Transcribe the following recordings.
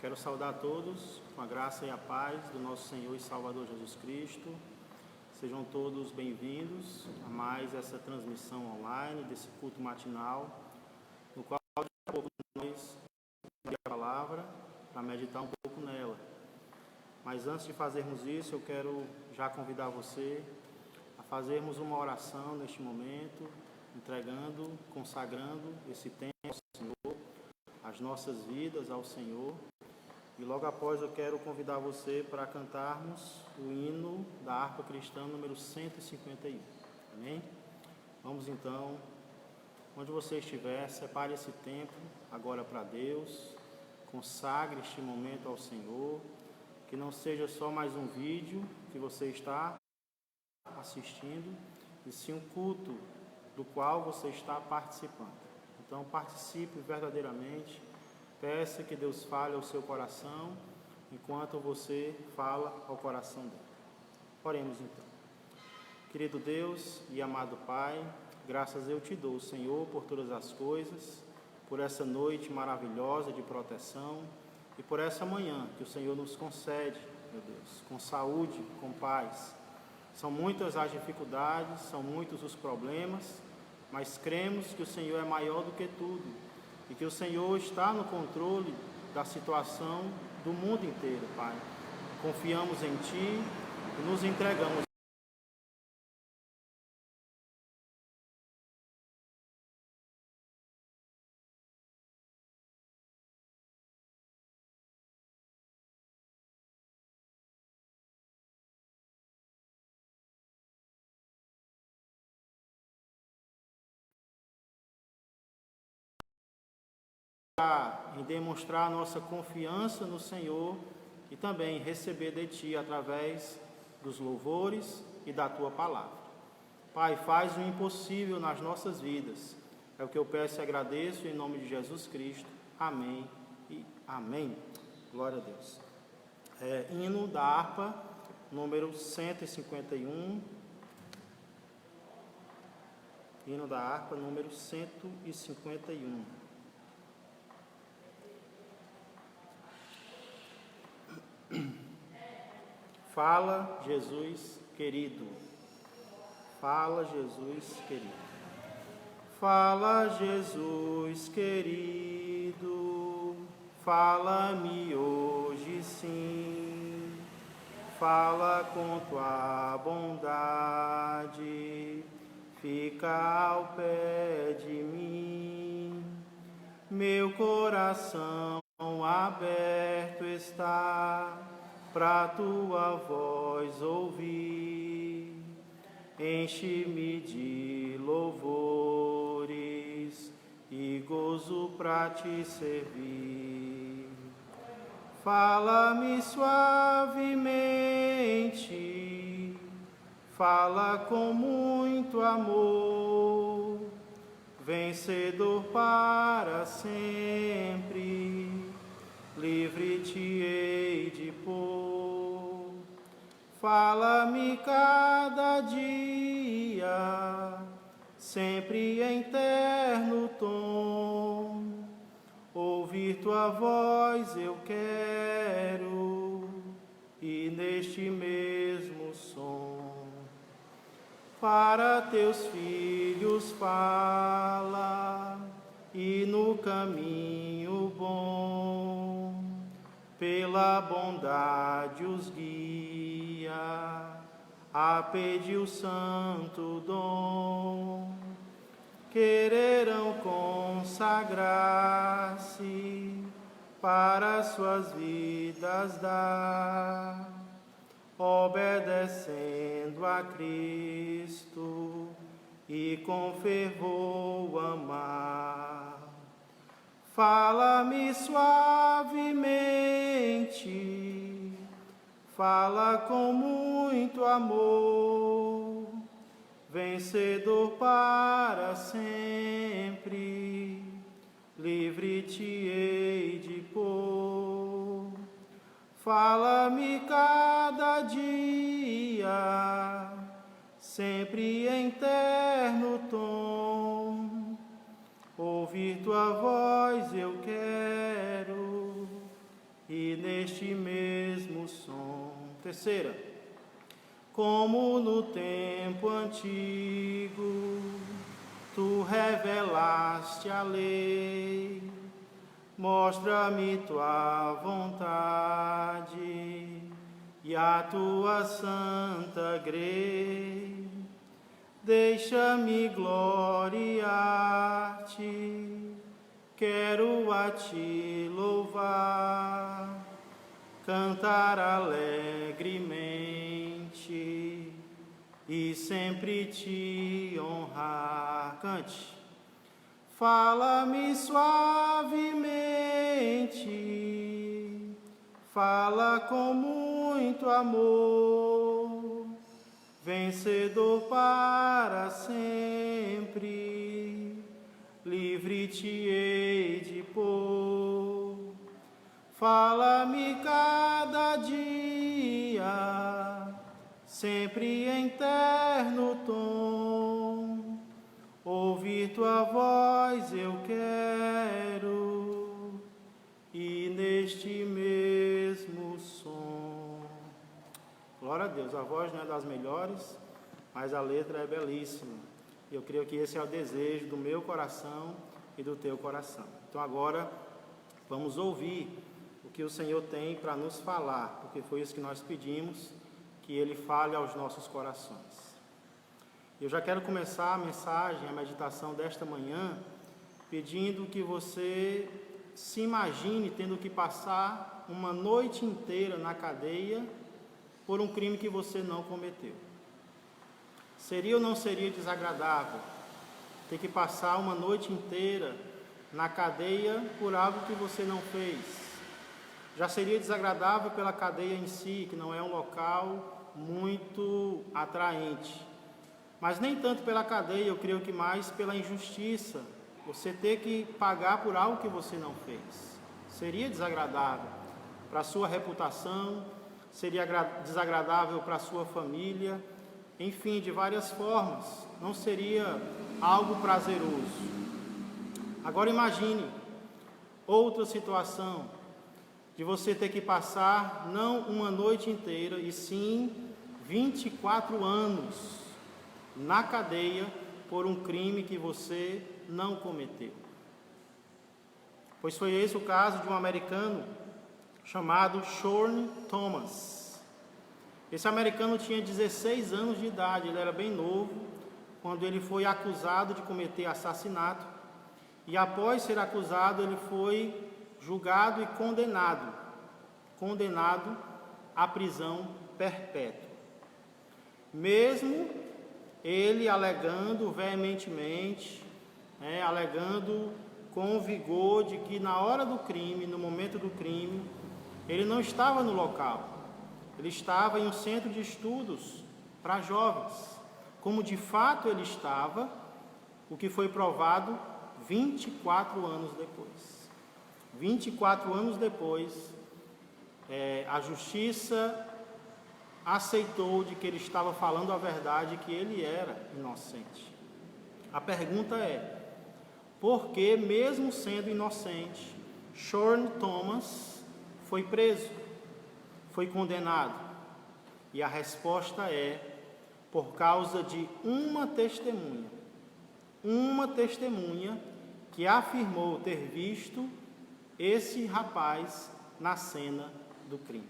Quero saudar a todos com a graça e a paz do nosso Senhor e Salvador Jesus Cristo. Sejam todos bem-vindos a mais essa transmissão online desse culto matinal, no qual daqui a pouco nós vamos a palavra para meditar um pouco nela. Mas antes de fazermos isso, eu quero já convidar você a fazermos uma oração neste momento, entregando, consagrando esse tempo ao Senhor, as nossas vidas ao Senhor. E logo após eu quero convidar você para cantarmos o hino da harpa cristã número 151. Amém? Vamos então, onde você estiver, separe esse tempo agora para Deus, consagre este momento ao Senhor, que não seja só mais um vídeo que você está assistindo, e sim um culto do qual você está participando. Então participe verdadeiramente. Peça que Deus fale ao seu coração, enquanto você fala ao coração dele. Oremos então. Querido Deus e amado Pai, graças eu te dou, Senhor, por todas as coisas, por essa noite maravilhosa de proteção e por essa manhã que o Senhor nos concede, meu Deus, com saúde, com paz. São muitas as dificuldades, são muitos os problemas, mas cremos que o Senhor é maior do que tudo. E que o Senhor está no controle da situação do mundo inteiro, Pai. Confiamos em Ti e nos entregamos. Em demonstrar nossa confiança no Senhor e também receber de Ti através dos louvores e da Tua palavra. Pai, faz o impossível nas nossas vidas. É o que eu peço e agradeço em nome de Jesus Cristo. Amém e amém. Glória a Deus. Hino da harpa, número 151. Hino da harpa, número 151. Fala, Jesus querido. Fala, Jesus querido. Fala, Jesus querido. Fala-me hoje sim. Fala com tua bondade. Fica ao pé de mim. Meu coração aberto está pra tua voz ouvir, enche-me de louvores e gozo pra te servir. Fala-me suavemente, fala com muito amor, vencedor para sempre, livre te hei de pôr. Fala-me cada dia, sempre em terno tom. Ouvir tua voz eu quero, e neste mesmo som. Para teus filhos fala, e no caminho bom, pela bondade os guia, a pedir o santo dom. Quererão consagrar-se para suas vidas dar, obedecendo a Cristo e com fervor amar. Fala-me suavemente, fala com muito amor, vencedor para sempre, livre te hei de pôr. Fala-me cada dia, sempre em terno tom. Ouvir tua voz eu quero, e neste mesmo som. Terceira, como no tempo antigo, tu revelaste a lei, mostra-me tua vontade e a tua santa grei. Deixa-me gloriar-te, quero a ti louvar, cantar alegremente e sempre te honrar. Cante. Fala-me suavemente, fala com muito amor, vencedor para sempre, livre te hei de pôr. Fala-me cada dia, sempre em terno tom, ouvir tua voz eu quero, e neste mesmo som. Glória a Deus, a voz não é das melhores, mas a letra é belíssima. Eu creio que esse é o desejo do meu coração e do teu coração. Então agora vamos ouvir o que o Senhor tem para nos falar, porque foi isso que nós pedimos, que Ele fale aos nossos corações. Eu já quero começar a mensagem, a meditação desta manhã, pedindo que você se imagine tendo que passar uma noite inteira na cadeia por um crime que você não cometeu. Seria ou não seria desagradável ter que passar uma noite inteira na cadeia por algo que você não fez? Já seria desagradável pela cadeia em si, que não é um local muito atraente. Mas nem tanto pela cadeia, eu creio que mais pela injustiça. Você ter que pagar por algo que você não fez. Seria desagradável para a sua reputação, seria desagradável para a sua família, enfim, de várias formas. Não seria algo prazeroso. Agora imagine outra situação, de você ter que passar não uma noite inteira, e sim 24 anos na cadeia por um crime que você não cometeu. Pois foi esse o caso de um americano chamado Shorn Thomas. Esse americano tinha 16 anos de idade, ele era bem novo, quando ele foi acusado de cometer assassinato, e após ser acusado, ele foi julgado e condenado à prisão perpétua. Mesmo ele alegando veementemente, alegando com vigor de que na hora do crime, no momento do crime, ele não estava no local, ele estava em um centro de estudos para jovens, como de fato ele estava, o que foi provado 24 anos depois. 24 anos depois, a justiça aceitou de que ele estava falando a verdade, que ele era inocente. A pergunta é, por que, mesmo sendo inocente, Shorn Thomas foi preso, foi condenado? E a resposta é, por causa de uma testemunha que afirmou ter visto esse rapaz na cena do crime.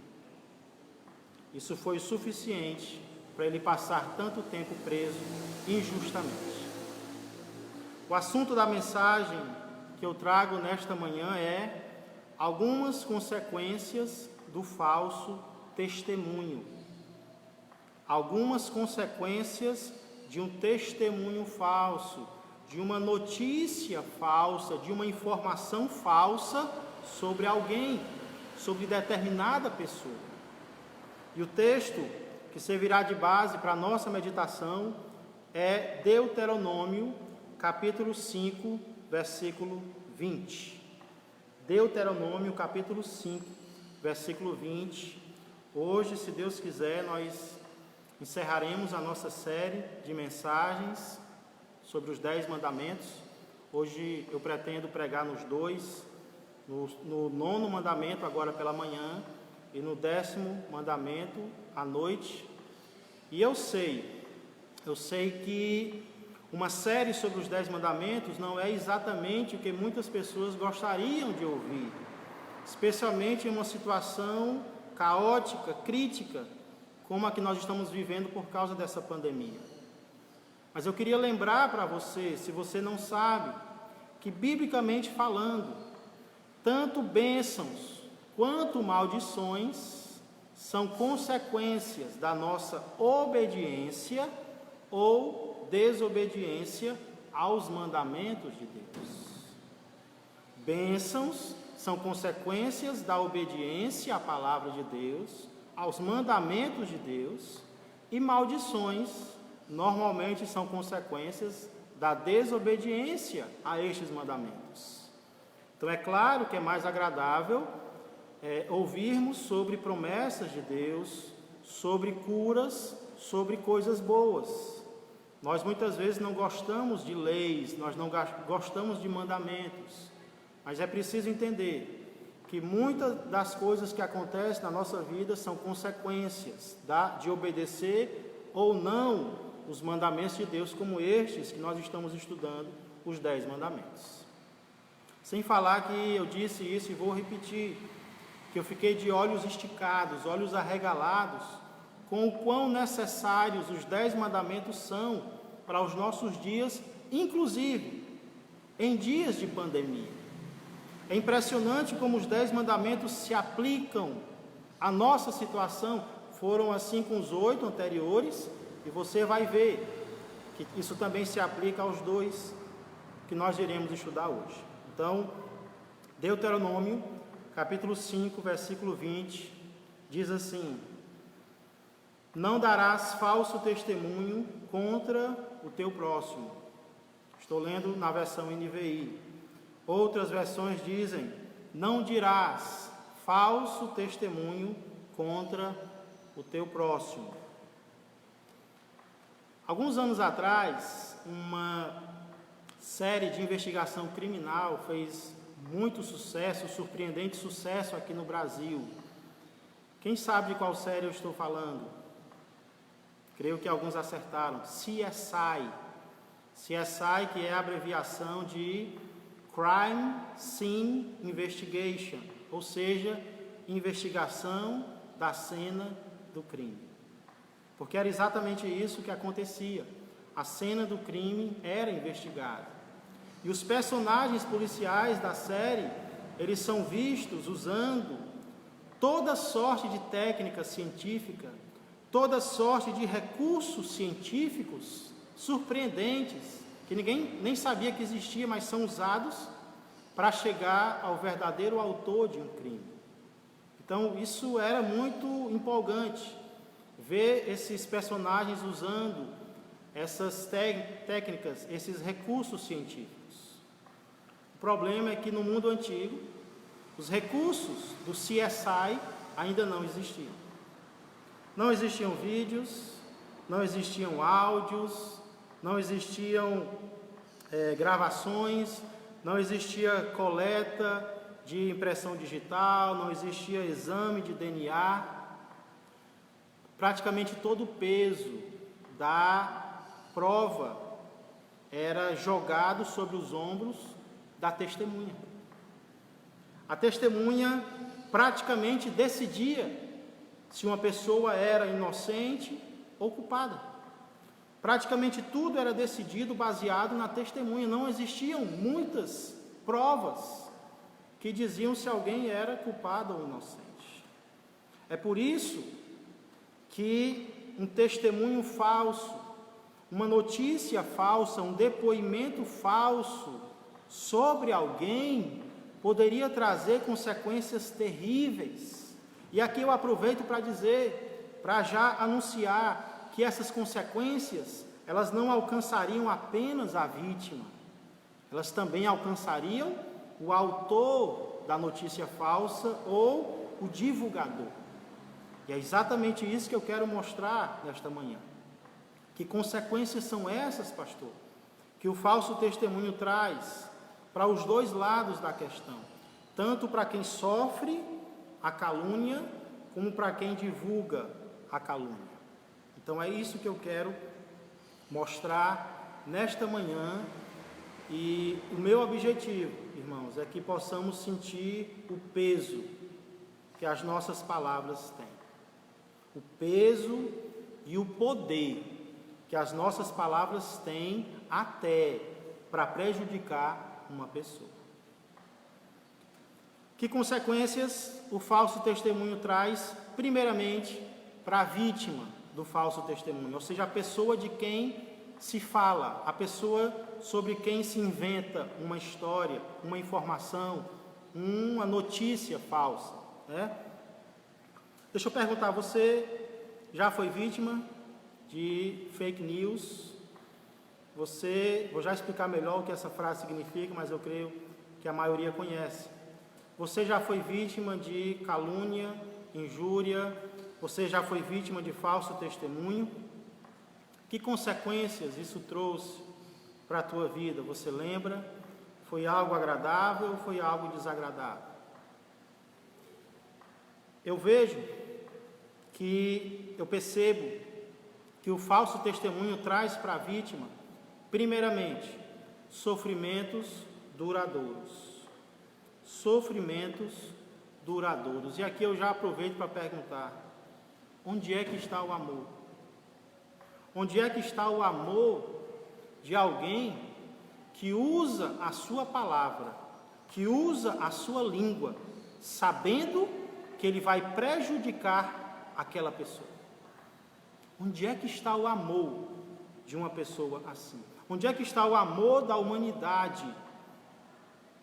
Isso foi suficiente para ele passar tanto tempo preso injustamente. O assunto da mensagem que eu trago nesta manhã é algumas consequências do falso testemunho. Algumas consequências de um testemunho falso, de uma notícia falsa, de uma informação falsa sobre alguém, sobre determinada pessoa. E o texto que servirá de base para a nossa meditação é Deuteronômio, capítulo 5, versículo 20. Deuteronômio, capítulo 5, versículo 20. Hoje, se Deus quiser, nós encerraremos a nossa série de mensagens sobre os 10 mandamentos. Hoje eu pretendo pregar nos 2, no 9º mandamento agora pela manhã e no 10º mandamento à noite. E eu sei que uma série sobre os 10 mandamentos não é exatamente o que muitas pessoas gostariam de ouvir, especialmente em uma situação caótica, crítica, como a que nós estamos vivendo por causa dessa pandemia. Mas eu queria lembrar para você, se você não sabe, que biblicamente falando, tanto bênçãos quanto maldições são consequências da nossa obediência ou desobediência aos mandamentos de Deus. Bênçãos são consequências da obediência à palavra de Deus, aos mandamentos de Deus, e maldições normalmente são consequências da desobediência a estes mandamentos. Então é claro que é mais agradável ouvirmos sobre promessas de Deus, sobre curas, sobre coisas boas. Nós muitas vezes não gostamos de leis, nós não gostamos de mandamentos, mas é preciso entender que muitas das coisas que acontecem na nossa vida são consequências de obedecer ou não os mandamentos de Deus, como estes que nós estamos estudando, os 10 mandamentos. Sem falar que eu disse isso e vou repetir, que eu fiquei de olhos esticados, olhos arregalados, com o quão necessários os 10 mandamentos são para os nossos dias, inclusive em dias de pandemia. É impressionante como os 10 mandamentos se aplicam à nossa situação. Foram assim com os 8 anteriores, e você vai ver que isso também se aplica aos 2 que nós iremos estudar hoje. Então, Deuteronômio, capítulo 5, versículo 20, diz assim: não darás falso testemunho contra o teu próximo. Estou lendo na versão NVI. Outras versões dizem: não dirás falso testemunho contra o teu próximo. Alguns anos atrás, uma série de investigação criminal fez muito sucesso, surpreendente sucesso aqui no Brasil. Quem sabe de qual série eu estou falando? Creio que alguns acertaram. CSI. CSI, que é a abreviação de Crime Scene Investigation, ou seja, investigação da cena do crime. Porque era exatamente isso que acontecia. A cena do crime era investigada. E os personagens policiais da série, eles são vistos usando toda sorte de técnica científica, toda sorte de recursos científicos surpreendentes, que ninguém nem sabia que existia, mas são usados para chegar ao verdadeiro autor de um crime. Então, isso era muito empolgante, ver esses personagens usando essas técnicas, esses recursos científicos. O problema é que no mundo antigo, os recursos do CSI ainda não existiam. Não existiam vídeos, não existiam áudios, não existiam gravações, não existia coleta de impressão digital, não existia exame de DNA. Praticamente todo o peso da prova era jogado sobre os ombros da testemunha. A testemunha praticamente decidia se uma pessoa era inocente ou culpada. Praticamente tudo era decidido baseado na testemunha. Não existiam muitas provas que diziam se alguém era culpado ou inocente. É por isso que um testemunho falso, uma notícia falsa, um depoimento falso sobre alguém poderia trazer consequências terríveis. E aqui eu aproveito para dizer, para já anunciar que essas consequências, elas não alcançariam apenas a vítima, elas também alcançariam o autor da notícia falsa ou o divulgador. E é exatamente isso que eu quero mostrar nesta manhã. Que consequências são essas, pastor, que o falso testemunho traz para os dois lados da questão? tanto para quem sofre a calúnia, como para quem divulga a calúnia. Então é isso que eu quero mostrar nesta manhã, e o meu objetivo, irmãos, é que possamos sentir o peso que as nossas palavras têm, o peso e o poder que as nossas palavras têm até para prejudicar uma pessoa. Que consequências o falso testemunho traz, primeiramente, para a vítima do falso testemunho, ou seja, a pessoa de quem se fala, a pessoa sobre quem se inventa uma história, uma informação, uma notícia falsa, né? Deixa eu perguntar, você já foi vítima de fake news? Vou já explicar melhor o que essa frase significa, mas eu creio que a maioria conhece. Você já foi vítima de calúnia, injúria? Você já foi vítima de falso testemunho? Que consequências isso trouxe para a tua vida? Você lembra? Foi algo agradável ou foi algo desagradável? Eu percebo que o falso testemunho traz para a vítima, primeiramente, sofrimentos duradouros. Sofrimentos duradouros. E aqui eu já aproveito para perguntar: onde é que está o amor? Onde é que está o amor de alguém que usa a sua palavra, que usa a sua língua, sabendo que ele vai prejudicar aquela pessoa? Onde é que está o amor de uma pessoa assim? Onde é que está o amor da humanidade,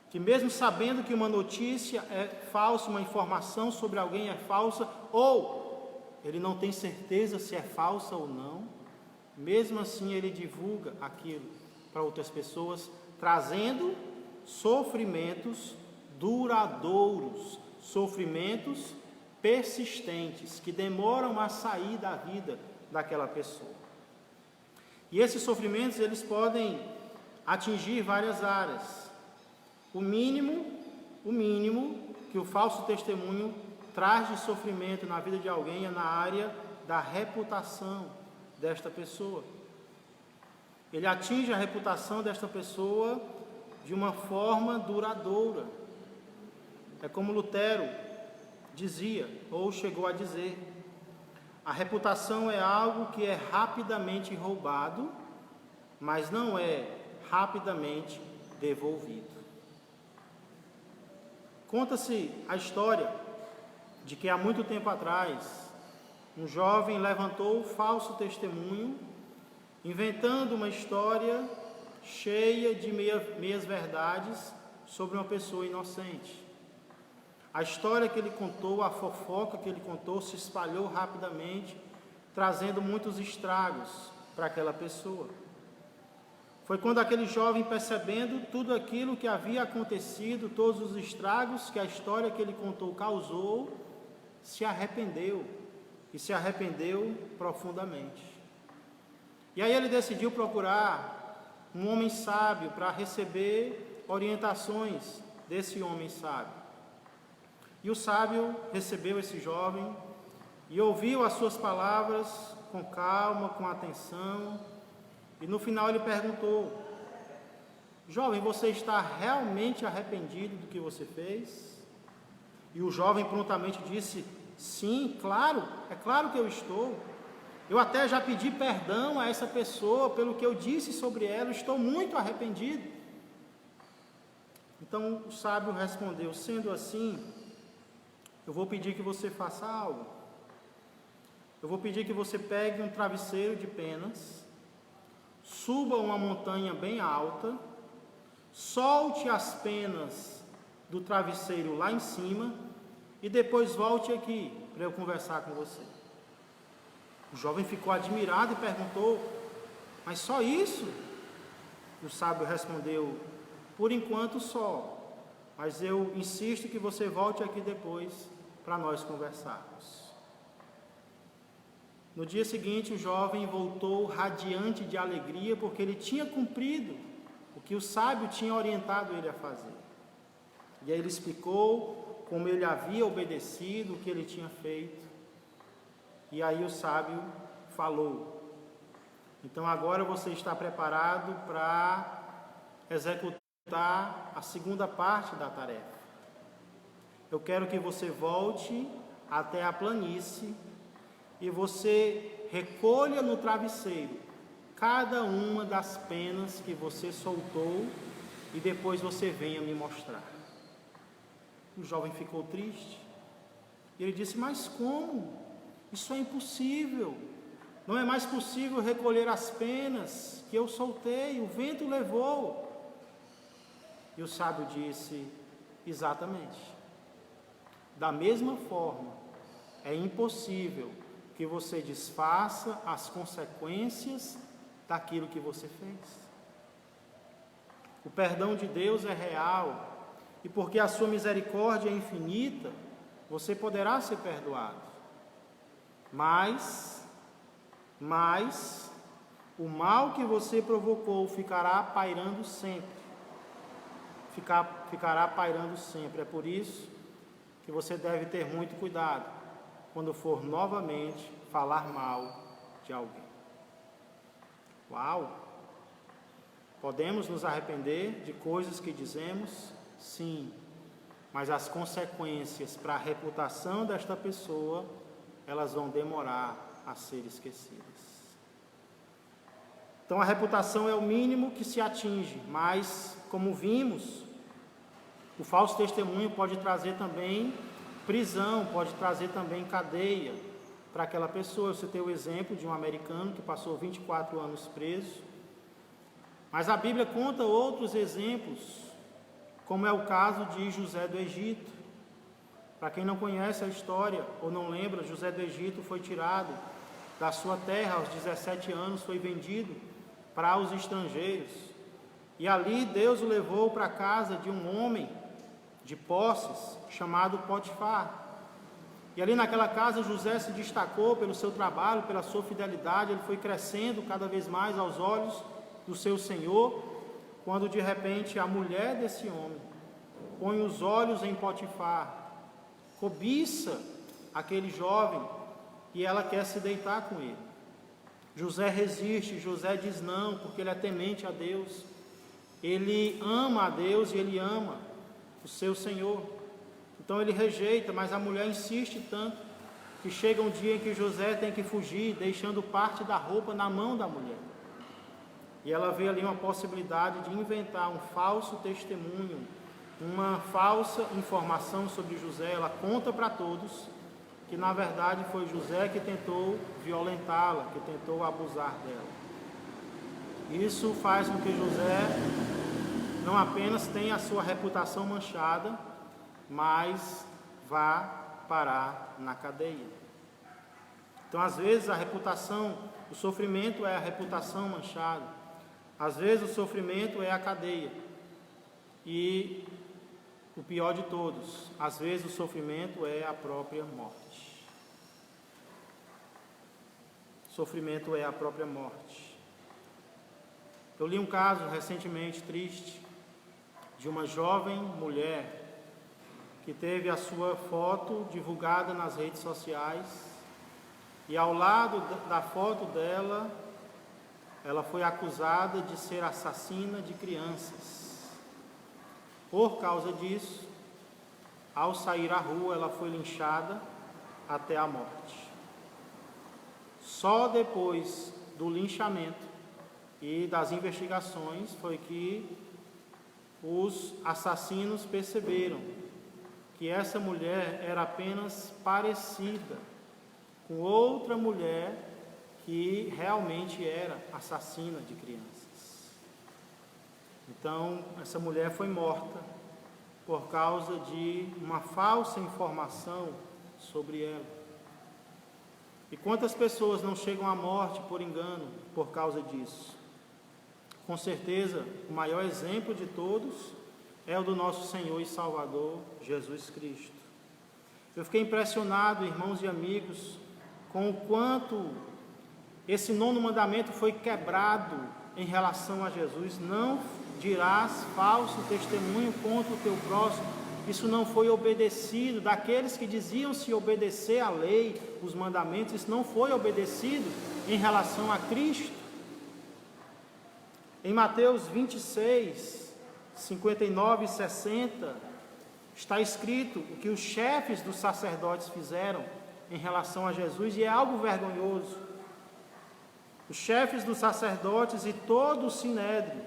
que mesmo sabendo que uma notícia é falsa, uma informação sobre alguém é falsa, ou ele não tem certeza se é falsa ou não, mesmo assim ele divulga aquilo para outras pessoas, trazendo sofrimentos duradouros, sofrimentos persistentes, que demoram a sair da vida daquela pessoa. E esses sofrimentos, eles podem atingir várias áreas. O mínimo que o falso testemunho traz de sofrimento na vida de alguém é na área da reputação desta pessoa. Ele atinge a reputação desta pessoa de uma forma duradoura. É como Lutero dizia, ou chegou a dizer: a reputação é algo que é rapidamente roubado, mas não é rapidamente devolvido. Conta-se a história de que há muito tempo atrás, um jovem levantou falso testemunho, inventando uma história cheia de meias verdades sobre uma pessoa inocente. A história que ele contou, a fofoca que ele contou, se espalhou rapidamente, trazendo muitos estragos para aquela pessoa. Foi quando aquele jovem, percebendo tudo aquilo que havia acontecido, todos os estragos que a história que ele contou causou, se arrependeu, e se arrependeu profundamente. E aí ele decidiu procurar um homem sábio para receber orientações desse homem sábio. E o sábio recebeu esse jovem e ouviu as suas palavras com calma, com atenção, e no final ele perguntou: jovem, você está realmente arrependido do que você fez? E o jovem prontamente disse: sim, claro, é claro que eu estou. Eu até já pedi perdão a essa pessoa pelo que eu disse sobre ela, estou muito arrependido. Então o sábio respondeu: sendo assim, eu vou pedir que você faça algo. Eu vou pedir que você pegue um travesseiro de penas, suba uma montanha bem alta, solte as penas do travesseiro lá em cima e depois volte aqui para eu conversar com você. O jovem ficou admirado e perguntou: mas só isso? O sábio respondeu: por enquanto só, mas eu insisto que você volte aqui depois para nós conversarmos. No dia seguinte, o jovem voltou radiante de alegria, porque ele tinha cumprido o que o sábio tinha orientado ele a fazer. E aí ele explicou como ele havia obedecido, o que ele tinha feito. E aí o sábio falou: então agora você está preparado para executar a segunda parte da tarefa. Eu quero que você volte até a planície e você recolha no travesseiro cada uma das penas que você soltou e depois você venha me mostrar. O jovem ficou triste. Ele disse: mas como? Isso é impossível. Não é mais possível recolher as penas que eu soltei, o vento levou. E o sábio disse: exatamente. Da mesma forma, é impossível que você desfaça as consequências daquilo que você fez. O perdão de Deus é real, e porque a sua misericórdia é infinita, você poderá ser perdoado. Mas o mal que você provocou ficará pairando sempre. Ficará pairando sempre. É por isso que você deve ter muito cuidado quando for novamente falar mal de alguém. Uau! Podemos nos arrepender de coisas que dizemos? Sim, mas as consequências para a reputação desta pessoa, elas vão demorar a ser esquecidas. Então a reputação é o mínimo que se atinge, mas como vimos, o falso testemunho pode trazer também prisão, pode trazer também cadeia para aquela pessoa. Eu citei o exemplo de um americano que passou 24 anos preso, mas a Bíblia conta outros exemplos, como é o caso de José do Egito. Para quem não conhece a história ou não lembra, José do Egito foi tirado da sua terra aos 17 anos, foi vendido para os estrangeiros. E ali Deus o levou para a casa de um homem de posses chamado Potifar. E ali naquela casa José se destacou pelo seu trabalho, pela sua fidelidade. Ele foi crescendo cada vez mais aos olhos do seu Senhor, quando de repente a mulher desse homem põe os olhos em Potifar, cobiça aquele jovem e ela quer se deitar com ele. José resiste, José diz não, porque ele é temente a Deus, ele ama a Deus e ele ama o seu Senhor. Então ele rejeita, mas a mulher insiste tanto que chega um dia em que José tem que fugir, deixando parte da roupa na mão da mulher. E ela vê ali uma possibilidade de inventar um falso testemunho, uma falsa informação sobre José. Ela conta para todos que na verdade foi José que tentou violentá-la, que tentou abusar dela. Isso faz com que José não apenas tenha a sua reputação manchada, mas vá parar na cadeia. Então, às vezes, a reputação, o sofrimento é a reputação manchada. Às vezes, o sofrimento é a cadeia. E o pior de todos, às vezes, o sofrimento é a própria morte. O sofrimento é a própria morte. Eu li um caso recentemente triste de uma jovem mulher que teve a sua foto divulgada nas redes sociais e ao lado da foto dela, ela foi acusada de ser assassina de crianças. Por causa disso, ao sair à rua, ela foi linchada até a morte. Só depois do linchamento e das investigações foi que os assassinos perceberam que essa mulher era apenas parecida com outra mulher que realmente era assassina de crianças. Então, essa mulher foi morta por causa de uma falsa informação sobre ela. E quantas pessoas não chegam à morte por engano por causa disso? Com certeza, o maior exemplo de todos é o do nosso Senhor e Salvador, Jesus Cristo. Eu fiquei impressionado, irmãos e amigos, com o quanto esse 9º mandamento foi quebrado em relação a Jesus. Não dirás falso testemunho contra o teu próximo. isso não foi obedecido, daqueles que diziam se obedecer à lei, os mandamentos, isso não foi obedecido em relação a Cristo. Em Mateus 26, 59 e 60, está escrito o que os chefes dos sacerdotes fizeram em relação a Jesus, e é algo vergonhoso. Os chefes dos sacerdotes e todo o sinédrio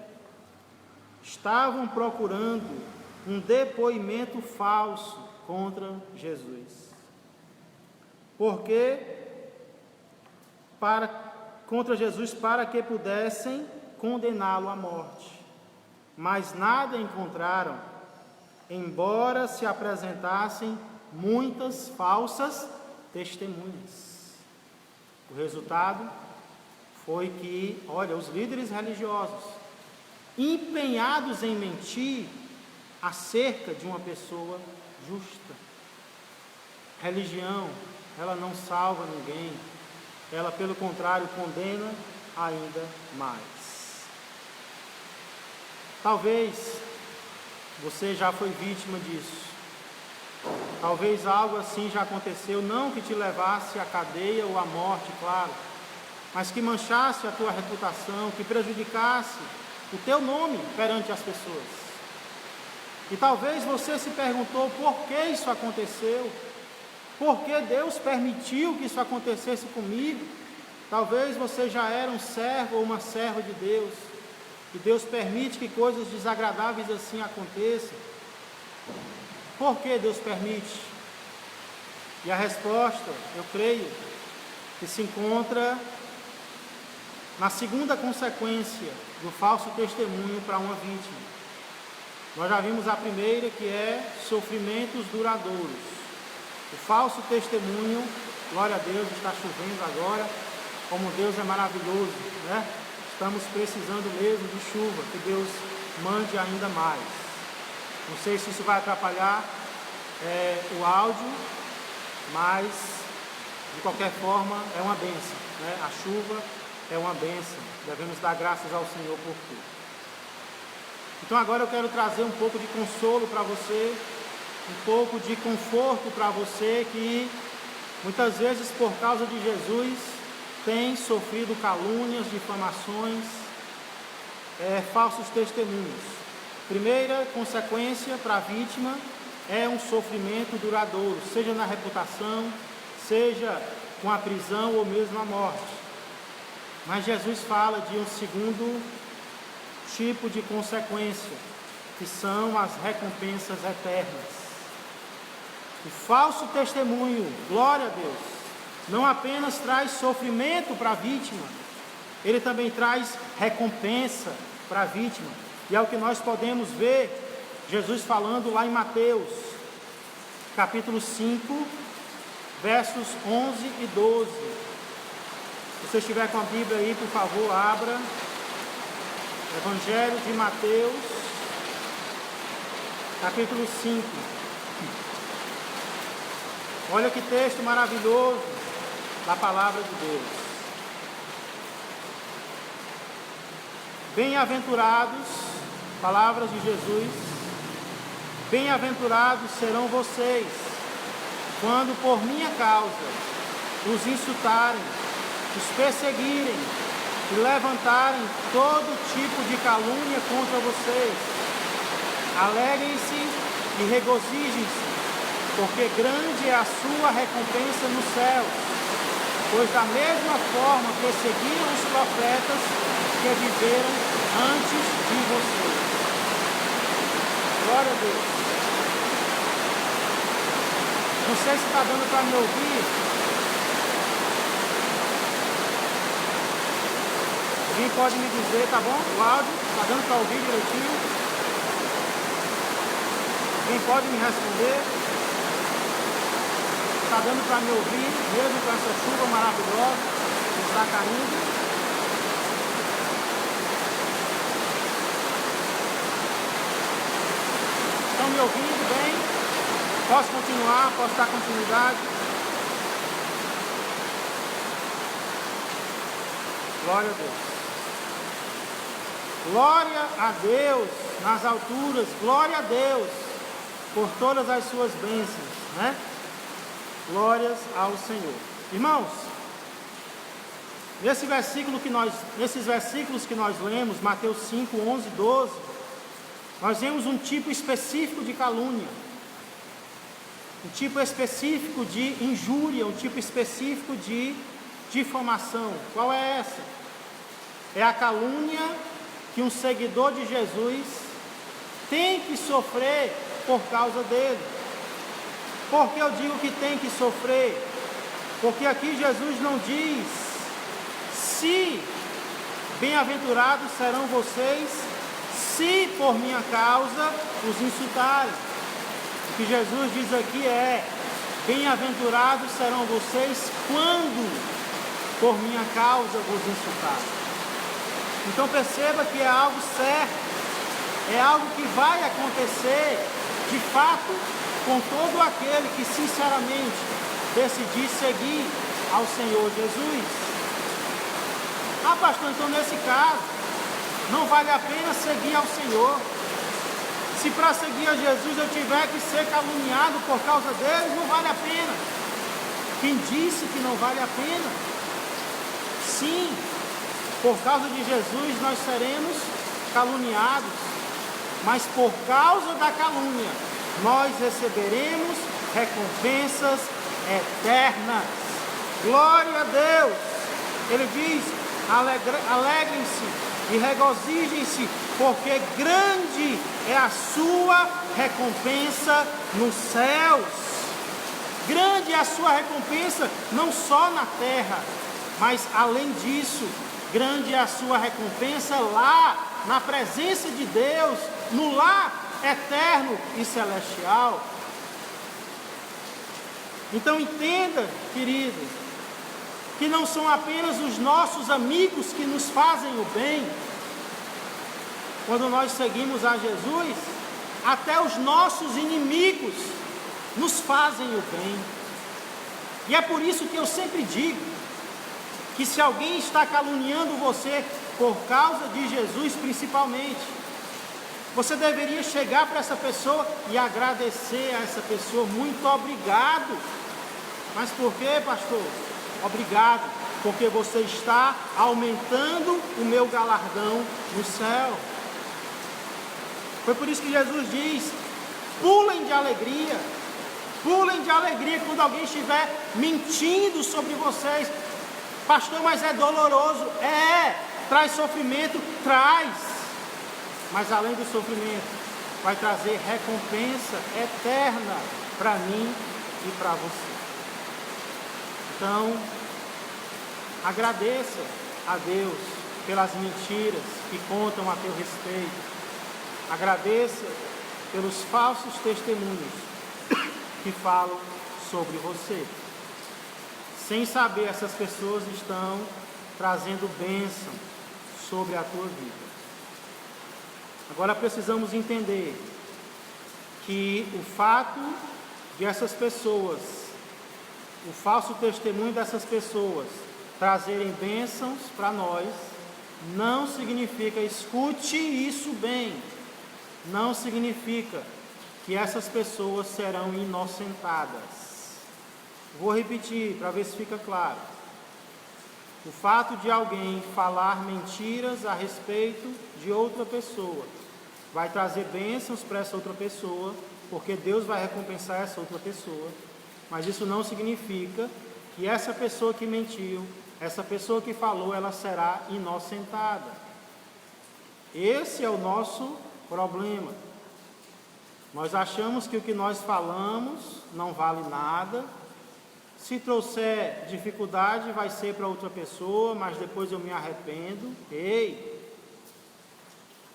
estavam procurando um depoimento falso contra Jesus. Contra Jesus, para que pudessem condená-lo à morte. Mas nada encontraram, embora se apresentassem muitas falsas testemunhas. O resultado foi que, os líderes religiosos, empenhados em mentir acerca de uma pessoa justa. Religião, ela não salva ninguém, ela, pelo contrário, condena ainda mais. Talvez você já foi vítima disso. Talvez algo assim já aconteceu, não que te levasse à cadeia ou à morte, claro, mas que manchasse a tua reputação, que prejudicasse o teu nome perante as pessoas. E talvez você se perguntou por que isso aconteceu, por que Deus permitiu que isso acontecesse comigo. Talvez você já era um servo ou uma serva de Deus, e Deus permite que coisas desagradáveis assim aconteçam. Por que Deus permite? E a resposta, eu creio, que se encontra na segunda consequência do falso testemunho para uma vítima. Nós já vimos a primeira, que é sofrimentos duradouros. O falso testemunho, glória a Deus, está chovendo agora, como Deus é maravilhoso, né? Estamos precisando mesmo de chuva, que Deus mande ainda mais. Não sei se isso vai atrapalhar o áudio, mas de qualquer forma é uma bênção, né? A chuva é uma bênção, devemos dar graças ao Senhor por tudo. Então agora eu quero trazer um pouco de consolo para você, um pouco de conforto para você que muitas vezes por causa de Jesus tem sofrido calúnias, difamações, falsos testemunhos. Primeira consequência para a vítima é um sofrimento duradouro, seja na reputação, seja com a prisão ou mesmo a morte. Mas Jesus fala de um segundo tipo de consequência, que são as recompensas eternas. O falso testemunho, glória a Deus, não apenas traz sofrimento para a vítima, ele também traz recompensa para a vítima. E é o que nós podemos ver Jesus falando lá em Mateus, capítulo 5, versos 11 e 12. Se você estiver com a Bíblia aí, por favor, abra. Evangelho de Mateus, capítulo 5. Olha que texto maravilhoso da palavra de Deus. Bem-aventurados, palavras de Jesus, bem-aventurados serão vocês, quando por minha causa os insultarem, os perseguirem e levantarem todo tipo de calúnia contra vocês. Alegrem-se e regozijem-se, porque grande é a sua recompensa nos céus, pois da mesma forma perseguiram os profetas que viveram antes de vocês. Glória a Deus. Não sei se está dando para me ouvir. Alguém pode me dizer, tá bom? O áudio, está dando para ouvir direitinho? Alguém pode me responder? Está dando para me ouvir, mesmo com essa chuva maravilhosa que está caindo? Estão me ouvindo bem? Posso continuar? Posso dar continuidade? Glória a Deus. Glória a Deus nas alturas, glória a Deus por todas as suas bênçãos, né? Glórias ao Senhor. Irmãos, nesses versículos que nós lemos, Mateus 5, 11, 12, nós vemos um tipo específico de calúnia, um tipo específico de injúria, um tipo específico de difamação. Qual é essa? É a calúnia que um seguidor de Jesus tem que sofrer por causa dele. Por que eu digo que tem que sofrer? Porque aqui Jesus não diz se bem-aventurados serão vocês se por minha causa os insultarem. O que Jesus diz aqui é: bem-aventurados serão vocês quando por minha causa vos insultarem. Então perceba que é algo certo, é algo que vai acontecer de fato com todo aquele que sinceramente decidir seguir ao Senhor Jesus. Ah, pastor, então nesse caso não vale a pena seguir ao Senhor. Se para seguir a Jesus eu tiver que ser caluniado por causa dele, não vale a pena. Quem disse que não vale a pena? Sim, por causa de Jesus nós seremos caluniados, mas por causa da calúnia nós receberemos recompensas eternas. Glória a Deus! Ele diz: alegrem-se e regozijem-se, porque grande é a sua recompensa nos céus. Grande é a sua recompensa, não só na terra, mas além disso, grande é a sua recompensa lá, na presença de Deus, no lar eterno e celestial. Então entenda, querido, que não são apenas os nossos amigos que nos fazem o bem. Quando nós seguimos a Jesus, até os nossos inimigos nos fazem o bem. E é por isso que eu sempre digo que se alguém está caluniando você por causa de Jesus principalmente, você deveria chegar para essa pessoa e agradecer a essa pessoa: muito obrigado. Mas por quê, pastor? Obrigado, porque você está aumentando o meu galardão no céu. Foi por isso que Jesus diz: pulem de alegria quando alguém estiver mentindo sobre vocês. Pastor, mas é doloroso. Traz sofrimento, traz. Mas além do sofrimento, vai trazer recompensa eterna para mim e para você. Então, agradeça a Deus pelas mentiras que contam a teu respeito. Agradeça pelos falsos testemunhos que falam sobre você. Sem saber, essas pessoas estão trazendo bênção sobre a tua vida. Agora precisamos entender que o fato de essas pessoas, o falso testemunho dessas pessoas trazerem bênçãos para nós, não significa, escute isso bem, não significa que essas pessoas serão inocentadas. Vou repetir para ver se fica claro. O fato de alguém falar mentiras a respeito de outra pessoa vai trazer bênçãos para essa outra pessoa, porque Deus vai recompensar essa outra pessoa, mas isso não significa que essa pessoa que mentiu, essa pessoa que falou, ela será inocentada. Esse é o nosso problema. Nós achamos que o que nós falamos não vale nada. Se trouxer dificuldade, vai ser para outra pessoa, mas depois eu me arrependo. Ei,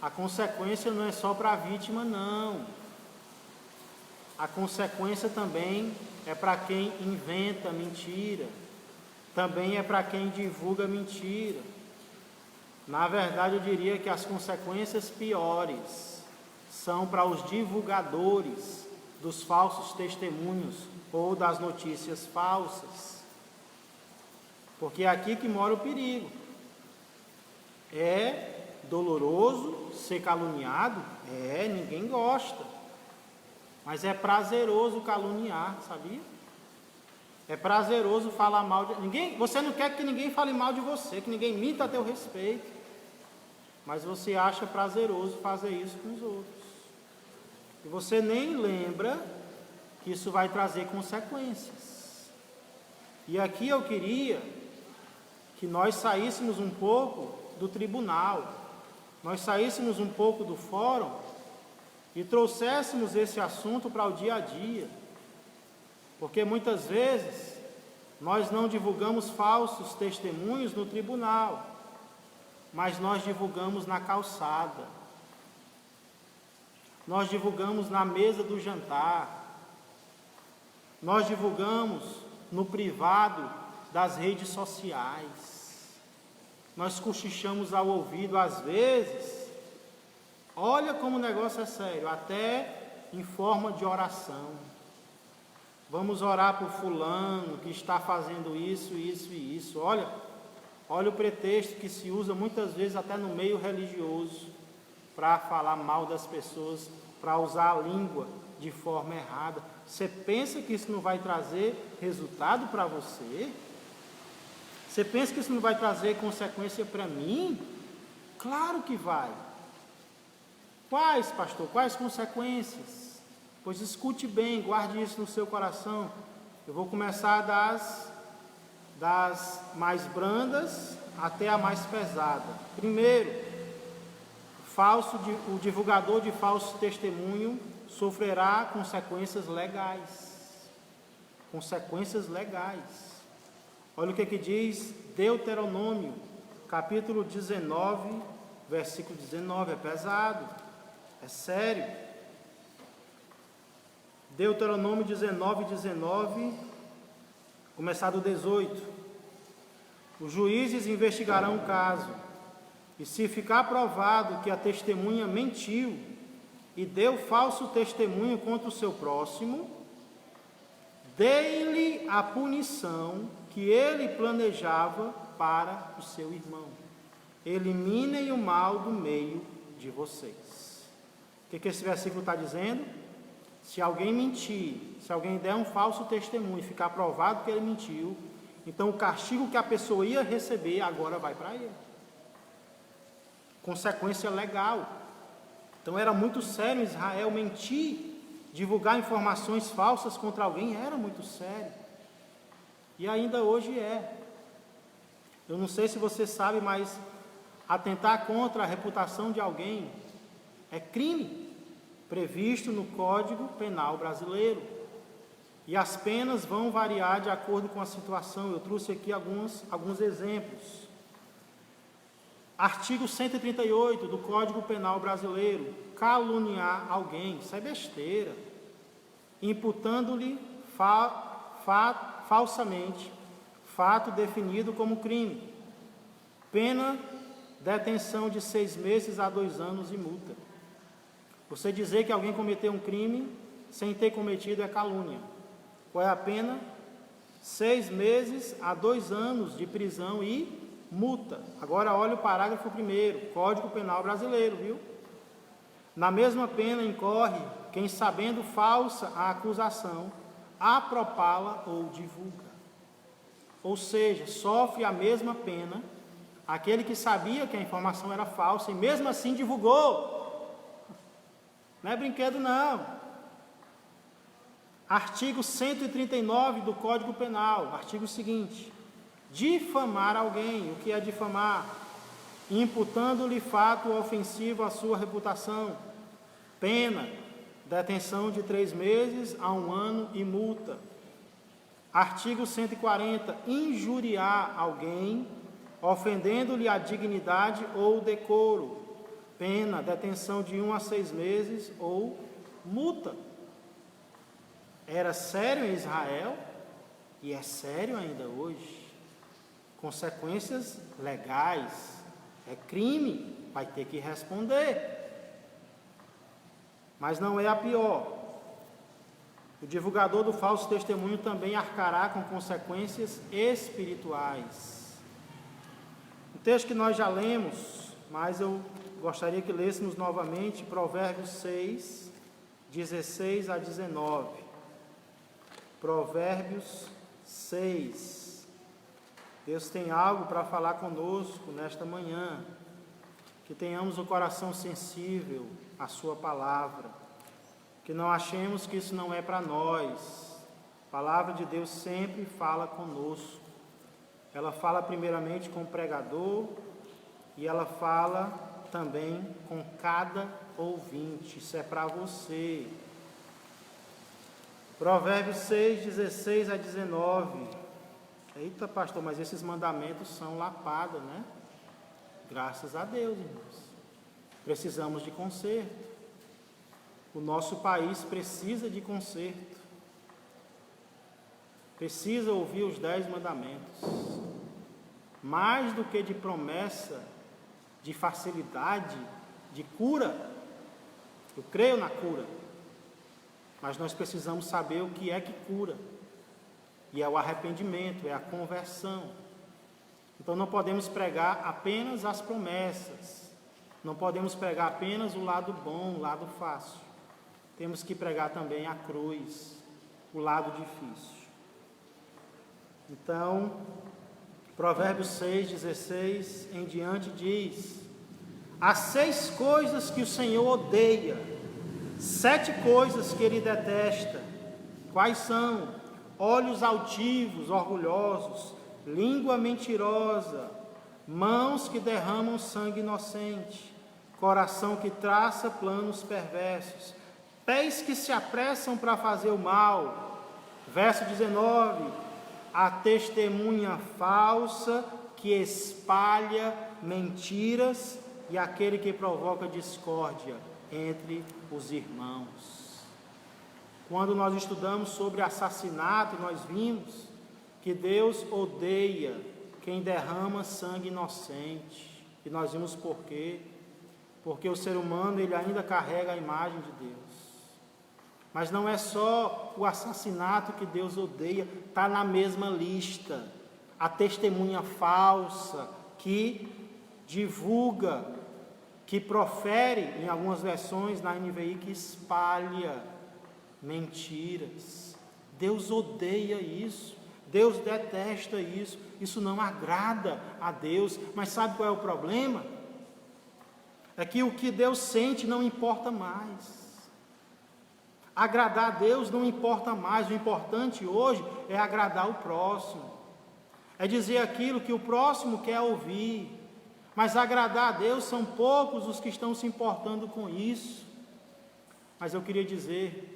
a consequência não é só para a vítima, não. A consequência também é para quem inventa mentira. Também é para quem divulga mentira. Na verdade, eu diria que as consequências piores são para os divulgadores dos falsos testemunhos ou das notícias falsas. Porque é aqui que mora o perigo. É doloroso ser caluniado? Ninguém gosta. Mas é prazeroso caluniar, sabia? É prazeroso falar mal de ninguém. Você não quer que ninguém fale mal de você, que ninguém minta a teu respeito. Mas você acha prazeroso fazer isso com os outros. E você nem lembra que isso vai trazer consequências. E aqui eu queria que nós saíssemos um pouco do tribunal, nós saíssemos um pouco do fórum e trouxéssemos esse assunto para o dia a dia. Porque muitas vezes nós não divulgamos falsos testemunhos no tribunal, mas nós divulgamos na calçada, nós divulgamos na mesa do jantar, nós divulgamos no privado das redes sociais, nós cochichamos ao ouvido às vezes. Olha como o negócio é sério, até em forma de oração. Vamos orar por fulano que está fazendo isso, isso e isso. Olha o pretexto que se usa muitas vezes até no meio religioso para falar mal das pessoas, para usar a língua de forma errada. Você pensa que isso não vai trazer resultado para você? Você pensa que isso não vai trazer consequência para mim? Claro que vai. Quais, pastor? Quais consequências? Pois escute bem, guarde isso no seu coração. Eu vou começar das mais brandas até a mais pesada. Primeiro, o divulgador de falso testemunho sofrerá consequências legais. Consequências legais. Olha o que diz Deuteronômio, capítulo 19, versículo 19. É pesado, é sério. Deuteronômio 19, começar do 18. Os juízes investigarão o caso, e se ficar provado que a testemunha mentiu e deu falso testemunho contra o seu próximo, dê-lhe a punição que ele planejava para o seu irmão. Eliminem o mal do meio de vocês. O que esse versículo está dizendo? Se alguém mentir, se alguém der um falso testemunho e ficar provado que ele mentiu, então o castigo que a pessoa ia receber agora vai para ele. Consequência legal. Então era muito sério em Israel mentir, divulgar informações falsas contra alguém, era muito sério. E ainda hoje é. Eu não sei se você sabe, mas atentar contra a reputação de alguém é crime previsto no Código Penal brasileiro. E as penas vão variar de acordo com a situação. Eu trouxe aqui alguns exemplos. Artigo 138 do Código Penal brasileiro: caluniar alguém, isso é besteira, imputando-lhe falsamente fato definido como crime. Pena, detenção de 6 meses a 2 anos e multa. Você dizer que alguém cometeu um crime sem ter cometido é calúnia. Qual é a pena? 6 meses a 2 anos de prisão e multa. Agora olha o parágrafo 1º, Código Penal brasileiro, viu? Na mesma pena incorre quem, sabendo falsa a acusação, apropala ou divulga. Ou seja, sofre a mesma pena aquele que sabia que a informação era falsa e mesmo assim divulgou. Não é brinquedo não. Artigo 139 do Código Penal, artigo seguinte: difamar alguém. O que é difamar? Imputando-lhe fato ofensivo à sua reputação. Pena, detenção de 3 meses a 1 ano e multa. Artigo 140, injuriar alguém, ofendendo-lhe a dignidade ou decoro. Pena, detenção de 1 a 6 meses ou multa. Era sério em Israel e é sério ainda hoje. Consequências legais, é crime, vai ter que responder. Mas não é a pior. O divulgador do falso testemunho também arcará com consequências espirituais. Um texto que nós já lemos, mas eu gostaria que lêssemos novamente, Provérbios 6, 16 a 19. Provérbios 6. Deus tem algo para falar conosco nesta manhã. Que tenhamos o coração sensível à sua palavra. Que não achemos que isso não é para nós. A palavra de Deus sempre fala conosco. Ela fala primeiramente com o pregador e ela fala também com cada ouvinte. Isso é para você. Provérbios 6, 16 a 19. Eita, pastor, mas esses mandamentos são lapada, né? Graças a Deus, irmãos. Precisamos de conserto. O nosso país precisa de conserto. Precisa ouvir os 10 mandamentos. Mais do que de promessa, de facilidade, de cura. Eu creio na cura. Mas nós precisamos saber o que é que cura. E é o arrependimento, é a conversão. Então não podemos pregar apenas as promessas. Não podemos pregar apenas o lado bom, o lado fácil. Temos que pregar também a cruz, o lado difícil. Então, Provérbios 6, 16 em diante diz: há 6 coisas que o Senhor odeia, 7 coisas que Ele detesta. Quais são? Olhos altivos, orgulhosos, língua mentirosa, mãos que derramam sangue inocente, coração que traça planos perversos, pés que se apressam para fazer o mal. Verso 19: a testemunha falsa que espalha mentiras e aquele que provoca discórdia entre os irmãos. Quando nós estudamos sobre assassinato, nós vimos que Deus odeia quem derrama sangue inocente. E nós vimos por quê? Porque o ser humano ele ainda carrega a imagem de Deus. Mas não é só o assassinato que Deus odeia, está na mesma lista. A testemunha falsa que divulga, que profere, em algumas versões na NVI, que espalha mentiras. Deus odeia isso, Deus detesta isso, isso não agrada a Deus. Mas sabe qual é o problema? É que o que Deus sente não importa mais. Agradar a Deus não importa mais, o importante hoje é agradar o próximo. É dizer aquilo que o próximo quer ouvir. Mas agradar a Deus são poucos os que estão se importando com isso. Mas eu queria dizer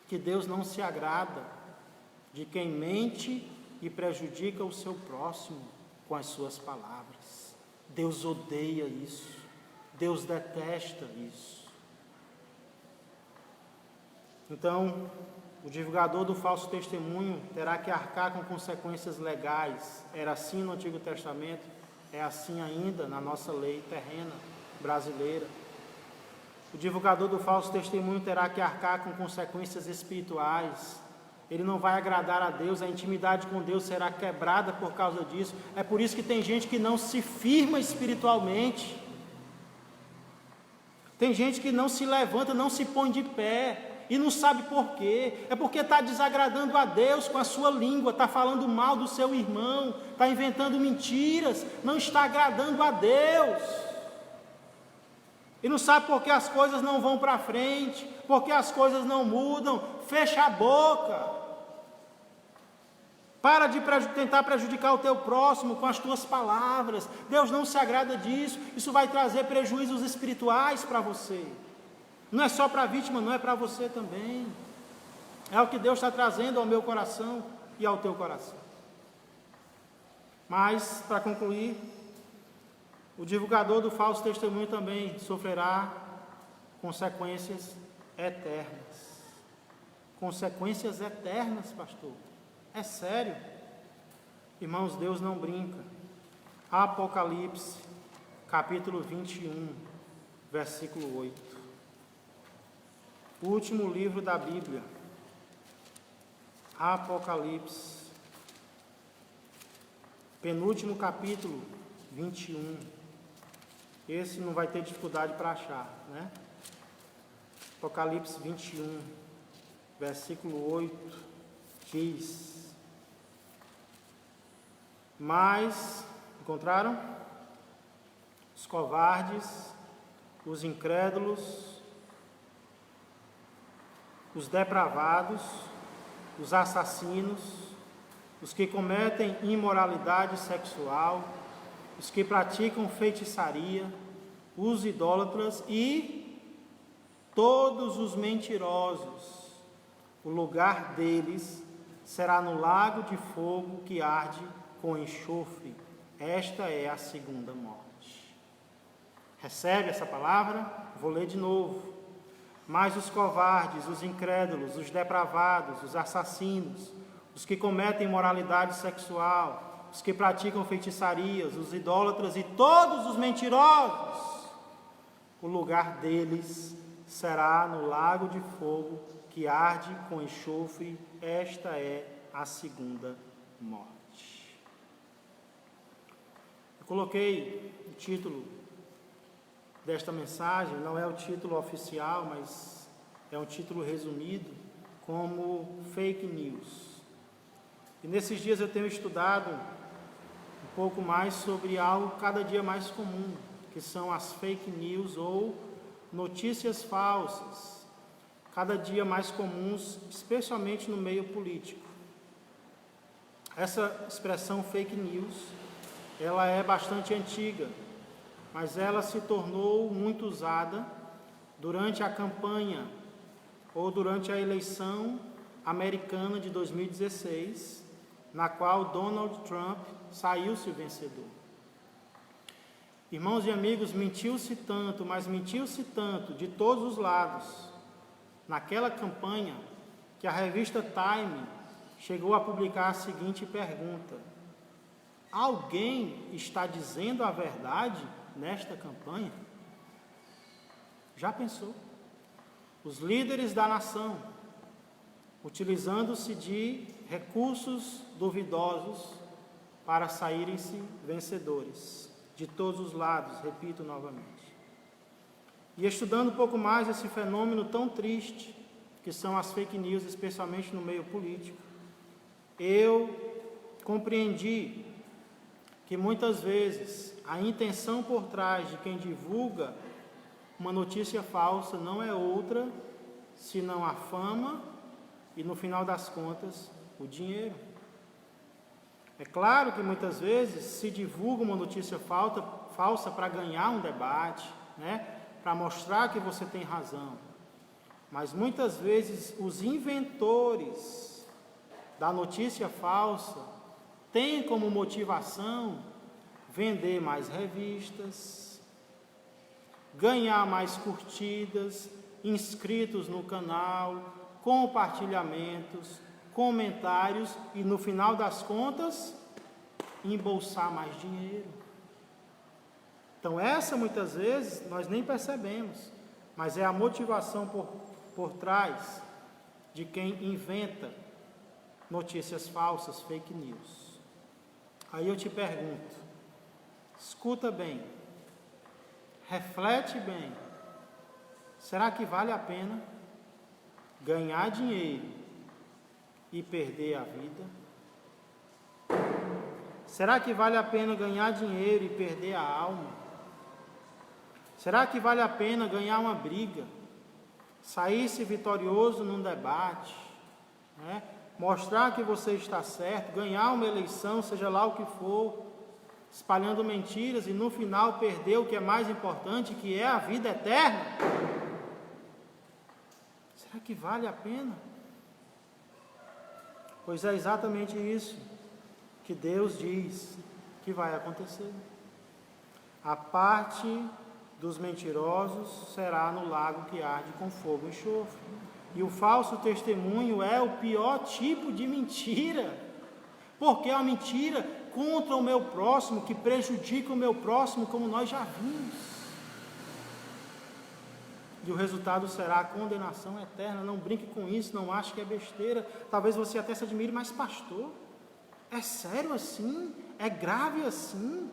que Deus não se agrada de quem mente e prejudica o seu próximo com as suas palavras. Deus odeia isso. Deus detesta isso. Então, o divulgador do falso testemunho terá que arcar com consequências legais. Era assim no Antigo Testamento, é assim ainda na nossa lei terrena brasileira. O divulgador do falso testemunho terá que arcar com consequências espirituais. Ele não vai agradar a Deus, a intimidade com Deus será quebrada por causa disso. É por isso que tem gente que não se firma espiritualmente. Tem gente que não se levanta, não se põe de pé. E não sabe por quê. É porque está desagradando a Deus com a sua língua, está falando mal do seu irmão, está inventando mentiras, não está agradando a Deus. E não sabe por que as coisas não vão para frente, porque as coisas não mudam. Fecha a boca. Para de tentar prejudicar o teu próximo com as tuas palavras. Deus não se agrada disso. Isso vai trazer prejuízos espirituais para você. Não é só para a vítima, não, é para você também. É o que Deus está trazendo ao meu coração e ao teu coração. Mas, para concluir, o divulgador do falso testemunho também sofrerá consequências eternas. Consequências eternas, pastor. É sério. Irmãos, Deus não brinca. Apocalipse, capítulo 21, versículo 8. O último livro da Bíblia, Apocalipse, penúltimo capítulo, 21. Esse não vai ter dificuldade para achar, né? Apocalipse 21, versículo 8, diz: mas, encontraram? Os covardes, os incrédulos, os depravados, os assassinos, os que cometem imoralidade sexual, os que praticam feitiçaria, os idólatras e todos os mentirosos, o lugar deles será no lago de fogo que arde com enxofre. Esta é a segunda morte. Recebe essa palavra? Vou ler de novo. Mas os covardes, os incrédulos, os depravados, os assassinos, os que cometem imoralidade sexual, os que praticam feitiçarias, os idólatras e todos os mentirosos, o lugar deles será no lago de fogo que arde com enxofre. Esta é a segunda morte. Eu coloquei o título desta mensagem, não é o título oficial, mas é um título resumido, como fake news. E nesses dias eu tenho estudado um pouco mais sobre algo cada dia mais comum, que são as fake news ou notícias falsas, cada dia mais comuns, especialmente no meio político. Essa expressão fake news, ela é bastante antiga, mas ela se tornou muito usada durante a campanha ou durante a eleição americana de 2016, na qual Donald Trump saiu-se vencedor. Irmãos e amigos, mentiu-se tanto, mas mentiu-se tanto de todos os lados naquela campanha que a revista Time chegou a publicar a seguinte pergunta: alguém está dizendo a verdade nesta campanha? Já pensou? Os líderes da nação, utilizando-se de recursos duvidosos para saírem-se vencedores, de todos os lados, repito novamente. E estudando um pouco mais esse fenômeno tão triste, que são as fake news, especialmente no meio político, eu compreendi que muitas vezes a intenção por trás de quem divulga uma notícia falsa não é outra senão a fama e, no final das contas, o dinheiro. É claro que muitas vezes se divulga uma notícia falsa para ganhar um debate, para mostrar que você tem razão. Mas muitas vezes os inventores da notícia falsa têm como motivação vender mais revistas, ganhar mais curtidas, inscritos no canal, compartilhamentos, comentários e, no final das contas, embolsar mais dinheiro. Então essa muitas vezes nós nem percebemos, mas é a motivação por trás de quem inventa notícias falsas, fake news. Aí eu te pergunto, escuta bem, reflete bem, será que vale a pena ganhar dinheiro e perder a vida? Será que vale a pena ganhar dinheiro e perder a alma? Será que vale a pena ganhar uma briga, sair-se vitorioso num debate, mostrar que você está certo, ganhar uma eleição, seja lá o que for, espalhando mentiras e no final perder o que é mais importante, que é a vida eterna? Será que vale a pena? Pois é exatamente isso que Deus diz que vai acontecer. A parte dos mentirosos será no lago que arde com fogo e enxofre. E o falso testemunho é o pior tipo de mentira, porque é uma mentira contra o meu próximo, que prejudica o meu próximo, como nós já vimos. E o resultado será a condenação eterna. Não brinque com isso, não ache que é besteira. Talvez você até se admire, mas pastor, é sério assim? É grave assim?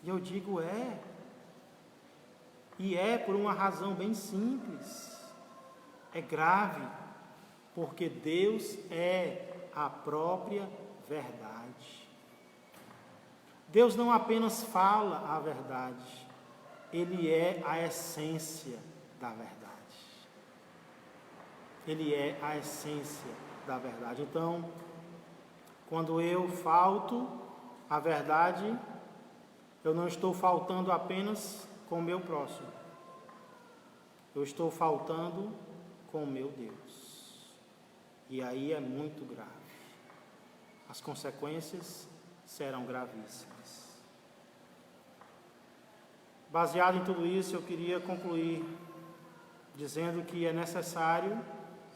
E eu digo, é. E é por uma razão bem simples. É grave porque Deus é a própria verdade. Deus não apenas fala a verdade, Ele é a essência da verdade. Ele é a essência da verdade. Então, quando eu falto a verdade, eu não estou faltando apenas com o meu próximo. Eu estou faltando com o meu Deus. E aí é muito grave. As consequências serão gravíssimas. Baseado em tudo isso, eu queria concluir dizendo que é necessário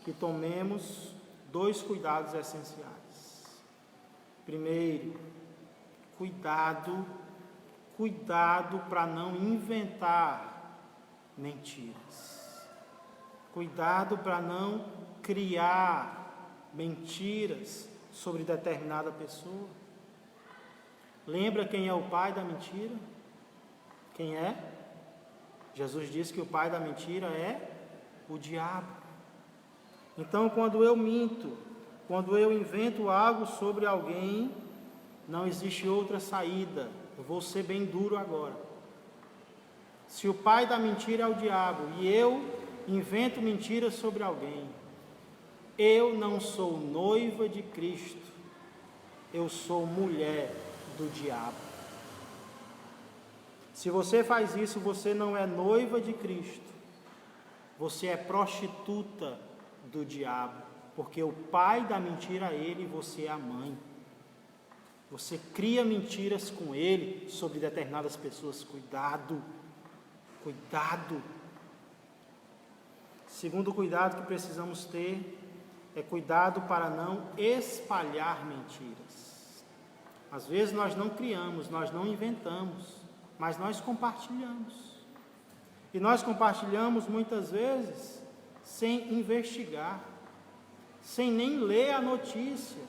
que tomemos 2 cuidados essenciais. Primeiro, cuidado para não inventar mentiras. Cuidado para não criar mentiras sobre determinada pessoa. Lembra quem é o pai da mentira? Quem é? Jesus disse que o pai da mentira é o diabo. Então, quando eu minto, quando eu invento algo sobre alguém, não existe outra saída. Eu vou ser bem duro agora. Se o pai da mentira é o diabo e eu invento mentiras sobre alguém, eu não sou noiva de Cristo, eu sou mulher do diabo. Se você faz isso, você não é noiva de Cristo, você é prostituta do diabo, porque o pai da mentira é ele e você é a mãe. Você cria mentiras com ele sobre determinadas pessoas. Cuidado. Segundo cuidado que precisamos ter é cuidado para não espalhar mentiras. Às vezes nós não criamos, nós não inventamos, mas nós compartilhamos. E nós compartilhamos muitas vezes sem investigar, sem nem ler a notícia,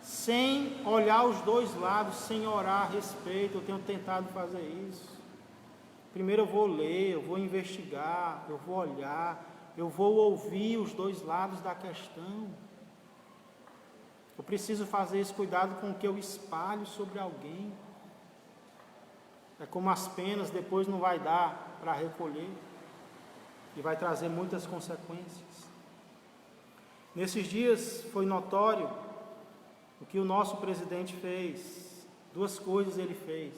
sem olhar os 2 lados, sem orar a respeito. Eu tenho tentado fazer isso. Primeiro eu vou ler, eu vou investigar, eu vou olhar, eu vou ouvir os 2 lados da questão. Eu preciso fazer esse cuidado com o que eu espalho sobre alguém. É como as penas, depois não vai dar para recolher e vai trazer muitas consequências. Nesses dias foi notório o que o nosso presidente fez. 2 coisas ele fez.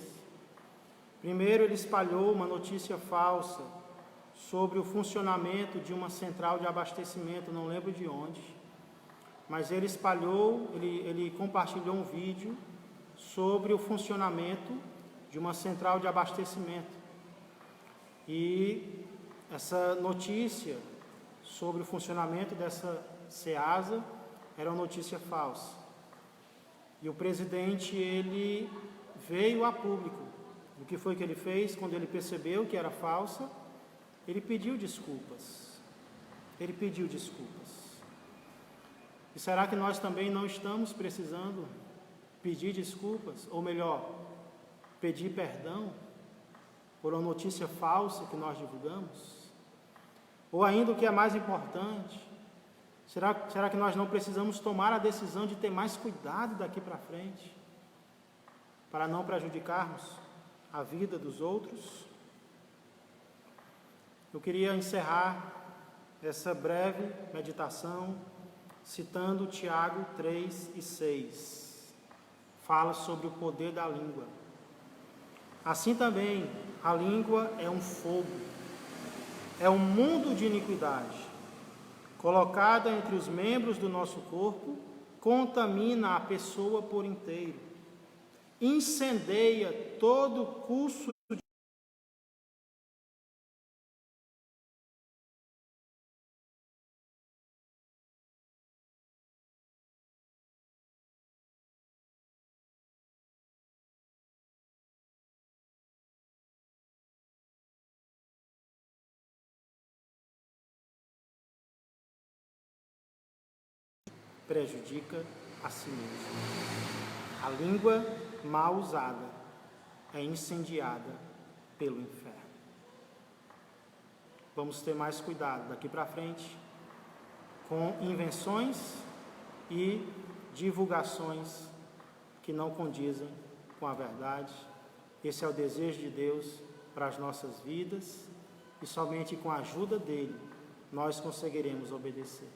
Primeiro, ele espalhou uma notícia falsa sobre o funcionamento de uma central de abastecimento, não lembro de onde, mas ele espalhou, ele compartilhou um vídeo sobre o funcionamento de uma central de abastecimento. E essa notícia sobre o funcionamento dessa CEASA era uma notícia falsa. E o presidente, ele veio a público. O que foi que ele fez? Quando ele percebeu que era falsa, ele pediu desculpas. E será que nós também não estamos precisando pedir desculpas? Ou melhor, pedir perdão por uma notícia falsa que nós divulgamos? Ou ainda, o que é mais importante, será que nós não precisamos tomar a decisão de ter mais cuidado daqui para frente, para não prejudicarmos a vida dos outros? Eu queria encerrar essa breve meditação citando Tiago 3:6. Fala sobre o poder da língua. Assim também, a língua é um fogo, é um mundo de iniquidade. Colocada entre os membros do nosso corpo, contamina a pessoa por inteiro. Incendeia todo o curso de prejudica a si mesmo. A língua mal usada é incendiada pelo inferno. Vamos ter mais cuidado daqui para frente, com invenções e divulgações que não condizem com a verdade. Esse é o desejo de Deus para as nossas vidas e somente com a ajuda dele nós conseguiremos obedecer.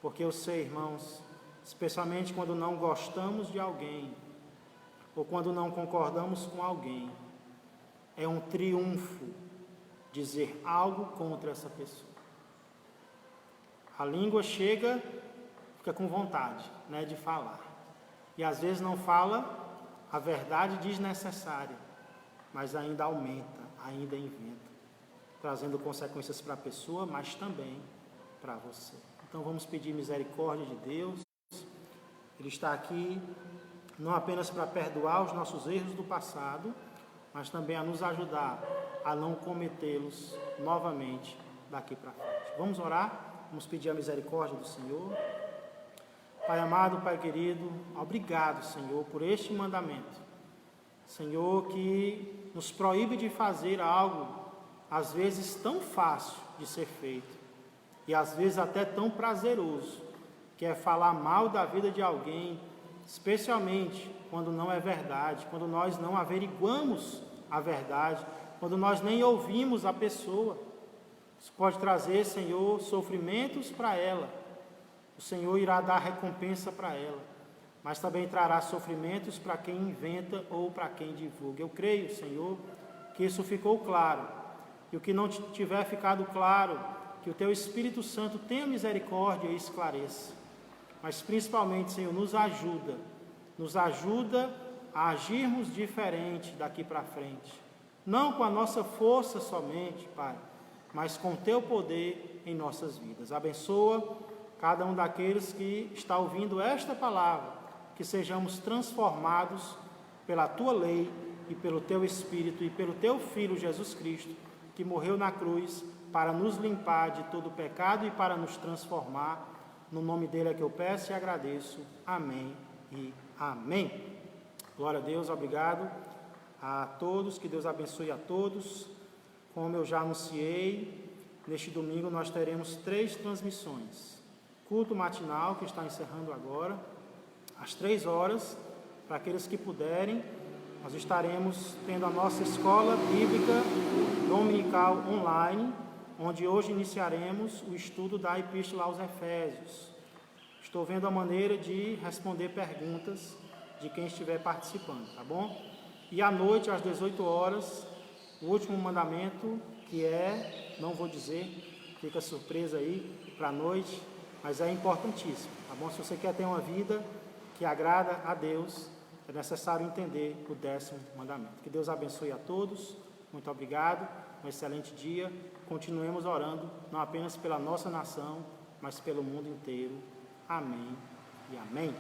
Porque eu sei, irmãos, especialmente quando não gostamos de alguém ou quando não concordamos com alguém, é um triunfo dizer algo contra essa pessoa. A língua chega, fica com vontade, né, de falar. E às vezes não fala a verdade desnecessária, mas ainda aumenta, ainda inventa, trazendo consequências para a pessoa, mas também para você. Então vamos pedir misericórdia de Deus. Ele está aqui não apenas para perdoar os nossos erros do passado, mas também a nos ajudar a não cometê-los novamente daqui para frente. Vamos orar? Vamos pedir a misericórdia do Senhor. Pai amado, Pai querido, obrigado, Senhor, por este mandamento. Senhor, que nos proíbe de fazer algo, às vezes tão fácil de ser feito, e às vezes até tão prazeroso, que é falar mal da vida de alguém, especialmente quando não é verdade, quando nós não averiguamos a verdade, quando nós nem ouvimos a pessoa. Isso pode trazer, Senhor, sofrimentos para ela. O Senhor irá dar recompensa para ela, mas também trará sofrimentos para quem inventa ou para quem divulga. Eu creio, Senhor, que isso ficou claro. E o que não tiver ficado claro, que o Teu Espírito Santo tenha misericórdia e esclareça. Mas principalmente, Senhor, nos ajuda a agirmos diferente daqui para frente. Não com a nossa força somente, Pai, mas com o Teu poder em nossas vidas. Abençoa cada um daqueles que está ouvindo esta palavra, que sejamos transformados pela Tua lei e pelo Teu Espírito e pelo Teu Filho Jesus Cristo, que morreu na cruz para nos limpar de todo pecado e para nos transformar. No nome dele é que eu peço e agradeço. Amém e amém. Glória a Deus, obrigado a todos, que Deus abençoe a todos. Como eu já anunciei, neste domingo nós teremos 3 transmissões. Culto matinal, que está encerrando agora, às 3 horas, para aqueles que puderem. Nós estaremos tendo a nossa escola bíblica dominical online, onde hoje iniciaremos o estudo da Epístola aos Efésios. Estou vendo a maneira de responder perguntas de quem estiver participando, tá bom? E à noite, às 18 horas, o último mandamento, que é, não vou dizer, fica surpresa aí para a noite, mas é importantíssimo, tá bom? Se você quer ter uma vida que agrada a Deus, é necessário entender o 10º mandamento. Que Deus abençoe a todos, muito obrigado, um excelente dia. Continuemos orando, não apenas pela nossa nação, mas pelo mundo inteiro. Amém e amém.